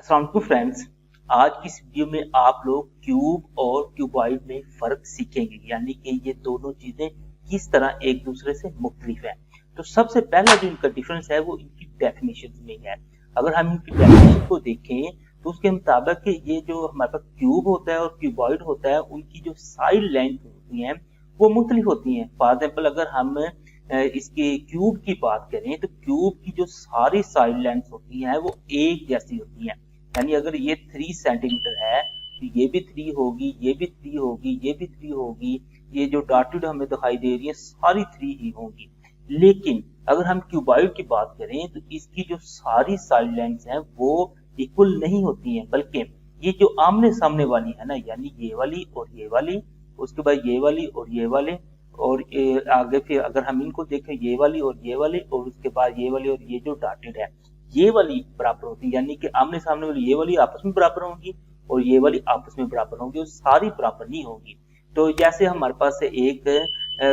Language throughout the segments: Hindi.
अस्सलाम वालेकुम फ्रेंड्स। आज की इस वीडियो में आप लोग क्यूब और क्यूबॉइड में फ़र्क सीखेंगे, यानी कि ये दोनों चीज़ें किस तरह एक दूसरे से मुख्तलिफ हैं। तो सबसे पहला जो इनका डिफरेंस है वो इनकी डेफिनेशन में है। अगर हम इनकी डेफिनेशन को देखें तो उसके मुताबिक ये जो हमारे पास क्यूब होता है और क्यूबॉइड होता है, उनकी जो साइड लेंथ होती हैं वो मुख्तलिफ होती हैं। फॉर एग्जाम्पल अगर हम इसके क्यूब की बात करें तो क्यूब की जो सारी साइड लेंथ होती हैं वो एक जैसी होती हैं। यानी अगर ये 3 सेंटीमीटर है तो ये भी 3 होगी, ये भी 3 होगी, ये भी 3 होगी। ये जो डॉटेड हमें दिखाई दे रही है सारी 3 ही होंगी। लेकिन अगर हम क्यूबॉइड की बात करें तो इसकी जो सारी साइड लेंथ हैं वो इक्वल नहीं होती हैं, बल्कि ये जो आमने सामने वाली है ना, यानी ये वाली और ये वाली, उसके बाद ये वाली और ये वाले, और आगे फिर अगर हम इनको देखें ये वाली और ये वाली, और उसके बाद ये वाली और ये जो डॉटेड है ये वाली बराबर होती है। यानी कि आमने सामने वाली ये वाली आपस में बराबर होंगी और ये वाली आपस में बराबर होंगी, और सारी बराबर नहीं होंगी। तो जैसे हमारे पास एक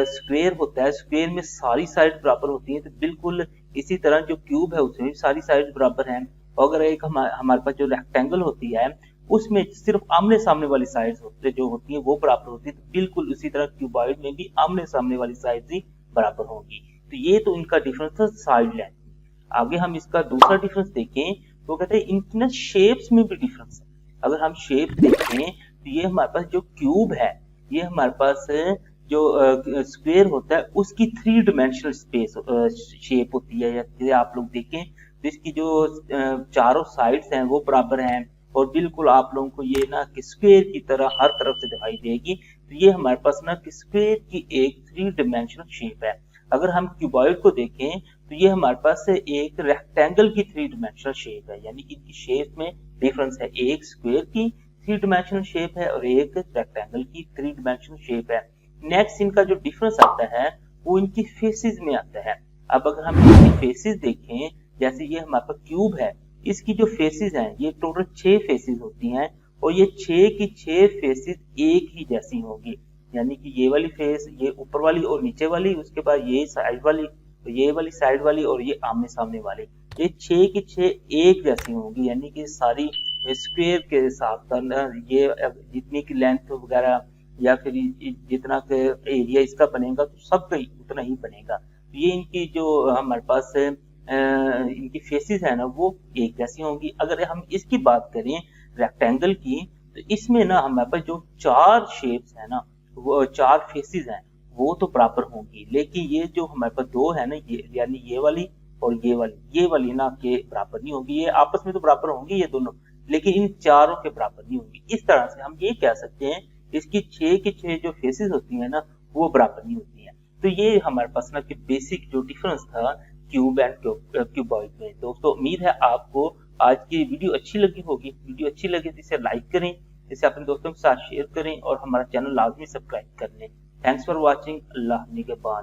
स्क्वायर होता है, स्क्वायर में सारी साइड बराबर होती है, तो बिल्कुल इसी तरह जो क्यूब है उसमें भी सारी साइड बराबर है। और अगर एक हमारे पास जो रेक्टेंगल होती है उसमें सिर्फ आमने सामने वाली साइड्स जो होती है वो बराबर होती है, तो बिल्कुल उसी तरह क्यूबॉइड में भी आमने सामने वाली साइड्स ही बराबर होंगी। तो ये तो इनका डिफरेंस था साइड लेंथ। आगे हम इसका दूसरा डिफरेंस देखें तो कहते हैं इनकी ना शेप्स में भी डिफरेंस है। अगर हम शेप देखें तो ये हमारे पास जो क्यूब है, ये हमारे पास जो स्क्वायर होता है उसकी 3 डायमेंशनल स्पेस शेप होती है। जैसे आप लोग देखें तो इसकी जो चारों साइड्स हैं वो बराबर हैं, और बिल्कुल आप लोगों को ये ना कि स्क्वायर की तरह हर तरफ से दिखाई देगी। तो ये हमारे पास ना कि स्क्वायर की एक 3 डायमेंशनल शेप है। अगर हम क्यूबॉइड को देखें तो ये हमारे पास एक रेक्टेंगल की 3 डायमेंशनल शेप है। यानी कि इनकी शेप में डिफरेंस है, एक स्क्वायर की 3 डायमेंशनल शेप है और एक रेक्टेंगल की 3 डायमेंशनल शेप है। नेक्स्ट इनका जो डिफरेंस आता है वो इनकी फेसेस में आता है। अब अगर हम इनकी फेसेस देखें, जैसे ये हमारे पास क्यूब है, इसकी जो फेसेस हैं ये टोटल 6 फेसेस होती हैं, और ये 6 की 6 फेसेस एक ही जैसी होगी। यानी कि ये वाली फेस, ये ऊपर वाली और नीचे वाली, उसके बाद ये साइड वाली, तो ये वाली साइड वाली, और ये आमने सामने वाले, ये 6 की 6 एक जैसी होंगी। यानी कि सारी स्क्वायर के हिसाब का ये जितनी की लेंथ वगैरह या फिर जितना एरिया इसका बनेगा तो सबका उतना ही बनेगा। तो ये इनकी जो हमारे पास इनकी फेसेस है ना वो एक जैसी होंगी। अगर हम इसकी बात करें रेक्टेंगल की, तो इसमें ना हमारे पास जो 4 शेप्स है ना, वो 4 फेसेस हैं वो तो बराबर होंगी, लेकिन ये जो हमारे पास 2 है ना, ये यानी ये वाली और ये वाली ना के बराबर नहीं होगी। ये आपस में तो बराबर होंगी ये दोनों, लेकिन इन चारों के बराबर नहीं होंगी। इस तरह से हम ये कह सकते हैं इसकी 6 की 6 जो फेसेस होती है ना वो बराबर नहीं होती है। तो ये हमारे पास ना कि बेसिक जो डिफरेंस था क्यूब एंड क्यूबॉइड में। दोस्तों उम्मीद है आपको आज की वीडियो अच्छी लगी होगी। वीडियो अच्छी लगे तो इसे लाइक करें, इसे अपने दोस्तों के साथ शेयर करें और हमारा चैनल लाजमी सब्सक्राइब कर लें। Thanks for watching. अल्लाह निगहबान।